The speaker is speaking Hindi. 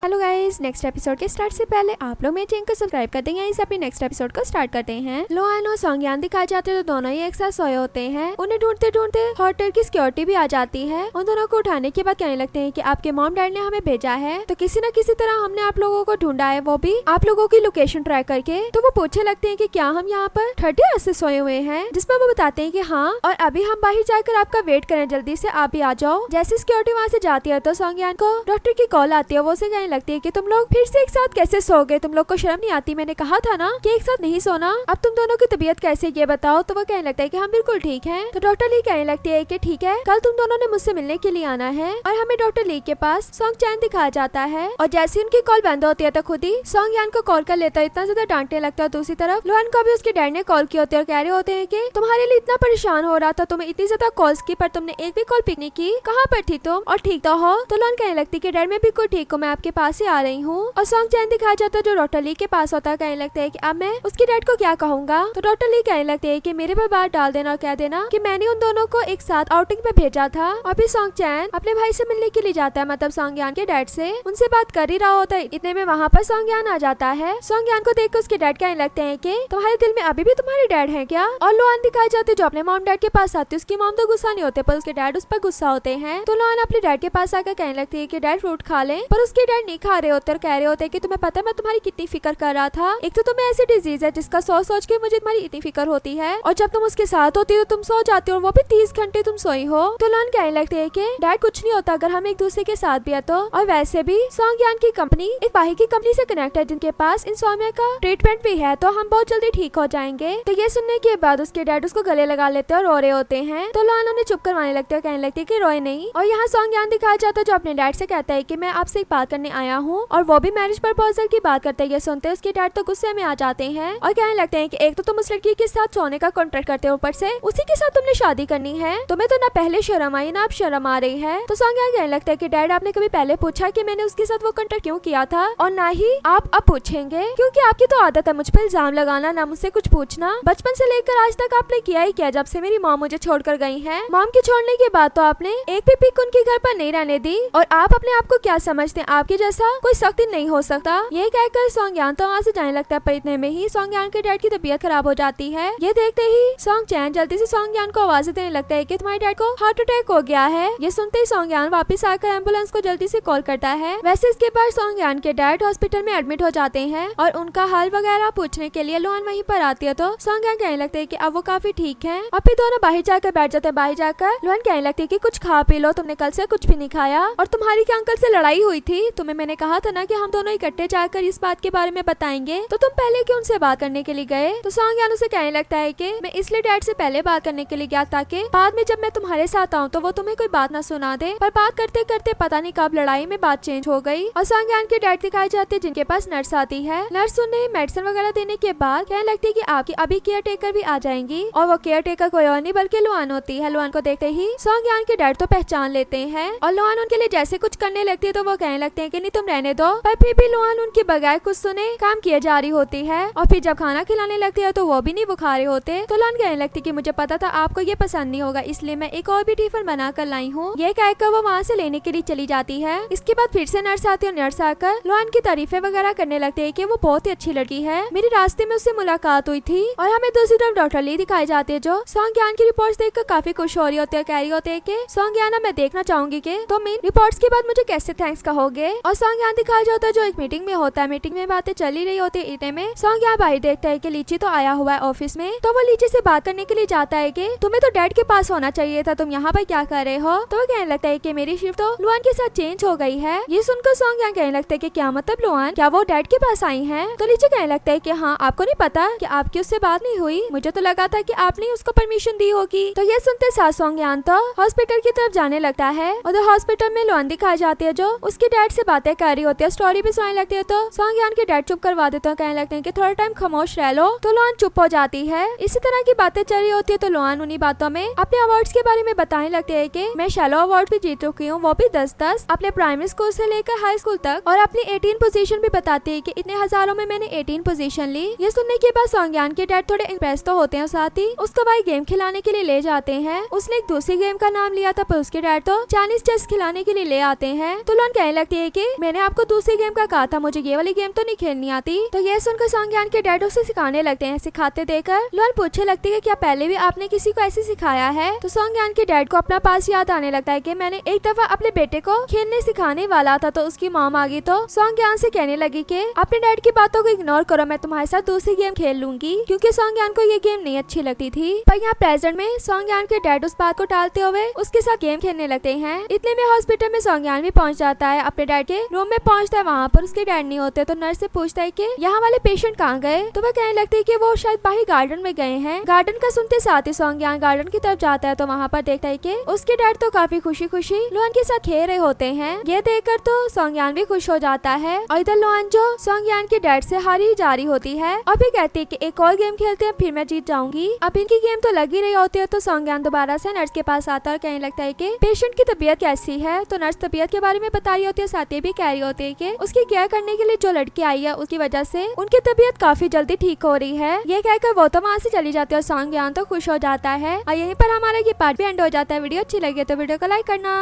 हेलो गाइस, नेक्स्ट एपिसोड के स्टार्ट से पहले आप लोग मेरे चैनल को सब्सक्राइब कर देंगे। इसे अपने नेक्स्ट एपिसोड को स्टार्ट करते हैं। लोहान और सॉन्गयान दिखाए जाते हैं तो दोनों ही एक साथ सोए होते हैं। उन्हें ढूंढते ढूंढते होटल की सिक्योरिटी भी आ जाती है। उन दोनों को उठाने के बाद कहने लगते हैं कि आपके मॉम डैड ने हमें भेजा है, तो किसी न किसी तरह हमने आप लोगों को ढूंढा है, वो भी आप लोगों की लोकेशन ट्रैक करके। तो वो पूछने लगते हैं कि क्या हम यहाँ पर 30 आवर्स से सोए हुए हैं, जिसमें वो बताते हैं कि हाँ, और अभी हम बाहर जाकर आपका वेट करें, जल्दी से आप भी आ जाओ। जैसे सिक्योरिटी वहाँ से जाती है तो सॉन्गयान को डॉक्टर की कॉल आती है। वो उसे कहने लगती है कि तुम लोग फिर से एक साथ कैसे सो गए, तुम लोग को शर्म नहीं आती? मैंने कहा था ना कि एक साथ नहीं सोना। अब तुम दोनों की तबीयत कैसे ये बताओ। तो वो कहने लगता है कि हम बिल्कुल ठीक हैं। तो डॉक्टर ली कहने लगती है कि ठीक है, कल तुम दोनों ने मुझसे मिलने के लिए आना है। और हमें डॉक्टर ली के पास सॉन्गयान दिखाया जाता है। और जैसे उनकी कॉल बंद होती है तो खुद ही सॉन्गयान को कॉल कर लेता है, इतना ज्यादा डांटने लगता है। दूसरी तरफ लोहान को भी उसके डैड ने कॉल की होती है और कह रहे होते हैं कि तुम्हारे लिए इतना परेशान हो रहा था, तुम्हें इतनी ज्यादा कॉल्स की, पर तुमने एक भी कॉल पिक नहीं की। कहाँ पर थी तुम? और ठीक तो हो? तो लोहान कहने लगती है कि डैड मैं बिल्कुल ठीक हूँ, मैं आपके पास ही आ रही हूँ। और सॉन्गयान दिखाया जाता है जो डॉक्टर ली के पास होता है। कहने लगता है कि अब मैं उसके डैड को क्या कहूंगा। तो डॉक्टर ली कहने लगते हैं कि मेरे पर बात डाल देना और कह देना कि मैंने उन दोनों को एक साथ आउटिंग पे भेजा था। और फिर सॉन्गयान अपने भाई से मिलने के लिए जाता है, मतलब सॉन्गयान के डैड से। उनसे बात कर ही रहा होता है, इतने में वहाँ पर सॉन्गयान आ जाता है। सॉन्गयान को देखकर उसके डैड कहने लगते हैं कि तुम्हारे दिल में अभी भी तुम्हारे डैड हैं क्या? और लोहान दिखाए जाते जो अपने मॉम डैड के पास आते, उसकी मॉम तो गुस्सा नहीं होते पर उसके डैड उस पर गुस्सा होते हैं। तो लोहान अपने डैड के पास आकर कहने लगती है कि डैड फ्रूट खा ले, पर उसके डैड नहीं खा रहे होते और कह रहे होते हैं कि तुम्हें पता है मैं तुम्हारी कितनी फिक्र कर रहा था। एक तो तुम्हें ऐसी डिजीज है जिसका सोच सोच के मुझे तुम्हारी इतनी फिक्र होती है, और जब तुम उसके साथ होती हो तो तुम सो जाती हो, और वो भी 30 घंटे तुम सोई हो। तो लोहान कहने लगते हैं कि डैड कुछ नहीं होता अगर हम एक दूसरे के साथ भी है तो। और वैसे भी सॉन्गयान की कंपनी एक बाहर की कंपनी से कनेक्ट है जिनके पास इंसोम्निया का ट्रीटमेंट भी है, तो हम बहुत जल्दी ठीक हो जाएंगे। तो ये सुनने के बाद उसके डैड उसको गले लगा लेते हैं और रो रहे होते हैं। तो लोहान उन्हें चुप करवाने लगते हैं, कहने लगते हैं कि रोए नहीं। और यहाँ सॉन्गयान दिखाया जाता है जो अपने डैड से कहता है कि मैं आपसे एक बात करने आया हूँ, और वो भी मैरिज प्रपोजल की बात करते हैं। ये सुनते हैं उसके डैड तो गुस्से में आ जाते हैं और कहने लगते हैं कि एक तो तुम उस लड़की के साथ सोने का कॉन्ट्रैक्ट करते हो, ऊपर से उसी के साथ तुमने शादी करनी है। तुम्हें तो ना पहले शर्म आई ना अब शर्म आ रही है। तो सॉन्गयान कहने लगता है कि डैड आपने कभी पहले पूछा कि मैंने उसके साथ वो कॉन्ट्रैक्ट क्यों किया था, और ना ही आप अब पूछेंगे, क्योंकि आपकी तो आदत है मुझ पर इल्जाम लगाना, ना मुझसे कुछ पूछना। बचपन से लेकर आज तक आपने किया ही किया, जब से मेरी मॉम मुझे छोड़कर गई है। मॉम के छोड़ने के बाद तो आपने एक भी पिक उनके घर पर नहीं रहने दी, और आप अपने आप को क्या समझते हैं, आपके जैसा कोई सख्ती नहीं हो सकता। ये कहकर सॉन्गयान तो वहाँ से जाने लगता है, पर इतने में ही सॉन्गयान के डैड की तबीयत खराब हो जाती है। ये देखते ही सॉन्गयान जल्दी से सॉन्गयान को आवाज देने लगता है कि तुम्हारे डैड को हार्ट अटैक हो गया है। ये सुनते ही सॉन्गयान वापस आकर एम्बुलेंस को जल्दी से कॉल करता है। वैसे इसके बाद सॉन्गयान के डैड हॉस्पिटल में एडमिट हो जाते हैं, और उनका हाल वगैरह पूछने के लिए लोहान वहीं पर आती है। तो सॉन्गयान कहने लगते हैं कि अब वो काफी ठीक है। और फिर दोनों बाहर जाकर बैठ जाते हैं। बाहर जाकर लोहान कहने लगती है कि कुछ खा पी लो, तुमने कल से कुछ भी नहीं खाया, और तुम्हारी क्या अंकल से लड़ाई हुई थी? तुम्हें मैंने कहा था ना कि हम दोनों इकट्ठे जाकर इस बात के बारे में बताएंगे, तो तुम पहले क्यों उनसे बात करने के लिए गए? तो सॉन्गयान उसे कहने लगता है कि मैं इसलिए डैड से पहले बात करने के लिए गया ताकि बाद में जब मैं तुम्हारे साथ आऊँ तो वो तुम्हें कोई बात ना सुना दे। पर बात करते करते पता नहीं कब लड़ाई में बात चेंज हो गई, और सॉन्गयान के डैड दिखाए जाते हैं जिनके पास नर्स आती है। नर्स उन्हें मेडिसिन वगैरह देने के बाद कहने लगती है कि आपकी अभी केयर टेकर भी आ जाएंगी, और वो केयर टेकर कोई और नहीं बल्कि लोहान होती है। लोहान को देखते ही सॉन्गयान के डैड तो पहचान लेते हैं, और लोहान उनके लिए जैसे कुछ करने लगती है तो वो कहने लगते हैं कि नहीं तुम रहने दो, पर फिर भी लोहान उनके बगैर कुछ सुने काम किए जा रही होती है। और फिर जब खाना खिलाने लगती है तो वो भी नहीं बुखा रहे होते। तो लोहान कहने लगती कि मुझे पता था आपको ये पसंद नहीं होगा, इसलिए मैं एक और भी टिफिन बना कर लाई हूँ। ये कहकर वो वहाँ से लेने के लिए चली जाती है। इसके बाद फिर से नर्स आती है, और नर्स आकर लोहान की तारीफें वगैरह करने लगते हैं कि वो बहुत ही अच्छी लड़की है, मेरी रास्ते में उससे मुलाकात हुई थी। और हमें दूसरी तरफ डॉक्टर ली दिखाई जाती है जो सॉन्गयान की रिपोर्ट्स देखकर काफी खुश हो रही होती है, कह रही होती है कि सॉन्गयान मैं देखना चाहूंगी कि तुम इन रिपोर्ट्स के बाद मुझे कैसे थैंक्स कहोगे। और सॉन्गयान दिखाया जाता है जो एक मीटिंग में होता है। मीटिंग में बातें चली रही होती है, इतने में सॉन्गयान भाई देखता है कि लीची तो आया हुआ है ऑफिस में। तो वो लीची से बात करने के लिए जाता है कि तुम्हें तो डैड के पास होना चाहिए था, तुम यहाँ पर क्या कर रहे हो? तो वो कहने लगता है कि मेरी शिफ्ट तो लोहान के साथ चेंज हो गई है। ये सुनकर सॉन्गयान कहने लगता है कि क्या मतलब लोहान, क्या वो डैड के पास आई है? तो लीची कहने लगता है कि हाँ, आपको नहीं पता कि आपकी उससे बात नहीं हुई? मुझे तो लगा था कि आपने उसको परमिशन दी होगी। तो ये सुनते साथ सॉन्गयान तो हॉस्पिटल की तरफ जाने लगता है, और हॉस्पिटल में लोहान दिखाई जाती है जो उसके डैड से बातें कर रही होती है, स्टोरी भी सुनाने लगती है। तो सॉन्गयान के डैड चुप करवा देते हैं, कहने लगते हैं कि थोड़ा टाइम खामोश रह लो। तो लोहान चुप हो जाती है। इसी तरह की बातें चल रही होती है। तो लोहान उन्हीं बातों में अपने अवार्ड्स के बारे में बताने लगते हैं कि मैं शैलो अवार्ड भी जीत चुकी हूँ, वो भी 10-10 अपने प्राइमरी स्कूल से लेकर हाई स्कूल तक, और अपनी 18 पोजीशन भी बताती है कि इतने हजारों में मैंने 18 पोजीशन ली। ये सुनने के बाद सॉन्गयान के डैड थोड़े इम्प्रेस तो होते हैं, साथ ही उसको भाई गेम खिलाने के लिए ले जाते हैं। उसने एक दूसरी गेम का नाम लिया था, पर उसके डैड तो चाइनीज चेस खिलाने के लिए ले आते हैं। तो लोहान कहने लगती है कि मैंने आपको दूसरी गेम का कहा था, मुझे ये वाली गेम तो नहीं खेलनी आती। तो ये सुनकर सॉन्गयान के डैड उसे सिखाने लगते हैं। सिखाते देकर लोअन पूछने लगती है क्या पहले भी आपने किसी को ऐसे सिखाया है। तो सॉन्गयान के डैड को अपना पास याद आने लगता है कि मैंने एक दफा अपने बेटे को खेलने सिखाने वाला था। तो उसकी मॉम आ गई तो सॉन्गयान से कहने लगी कि अपने डैड की बातों को इग्नोर करो, मैं तुम्हारे साथ दूसरी गेम खेल लूंगी, क्योंकि सॉन्गयान को ये गेम नहीं अच्छी लगती थी। पर यहाँ प्रेजेंट में सॉन्गयान के डैड उस बात को टालते हुए उसके साथ गेम खेलने लगते हैं। इतने में हॉस्पिटल में सॉन्गयान भी पहुंच जाता है। अपने डैड के रूम में पहुंचता है, वहाँ पर उसके डैड नहीं होते। तो नर्स से पूछता है कि यहाँ वाले पेशेंट कहाँ गए। तो वह कहने लगते है कि वो शायद बाहर गार्डन में गए हैं। गार्डन का सुनते साथ ही सॉन्गयान गार्डन की तरफ जाता है। तो वहाँ पर देखता है कि उसके डैड तो काफी खुशी खुशी लोअन के साथ खेल रहे होते हैं। ये देखकर तो सॉन्गयान भी खुश हो जाता है। और इधर लोअन जो सॉन्गयान के डैड से हारी जा रही होती है और फिर कहती है कि एक और गेम खेलते हैं, फिर मैं जीत जाऊंगी। अब इनकी गेम तो लगी रही होती है। तो सॉन्गयान दोबारा से नर्स के पास आता है और कहने लगता है कि पेशेंट की तबीयत कैसी है। तो नर्स तबीयत के बारे में बता रही होती है, साथ ही भी कह रही होती है कि उसकी केयर करने के लिए जो लड़की आई है उसकी वजह से उनकी तबीयत काफी जल्दी ठीक हो रही है। ये कहकर वो तो वहाँ से चली जाती है और सॉन्गयान तो खुश हो जाता है। और यहीं पर हमारा ये पार्ट भी एंड हो जाता है। वीडियो अच्छी लगी तो वीडियो को लाइक करना।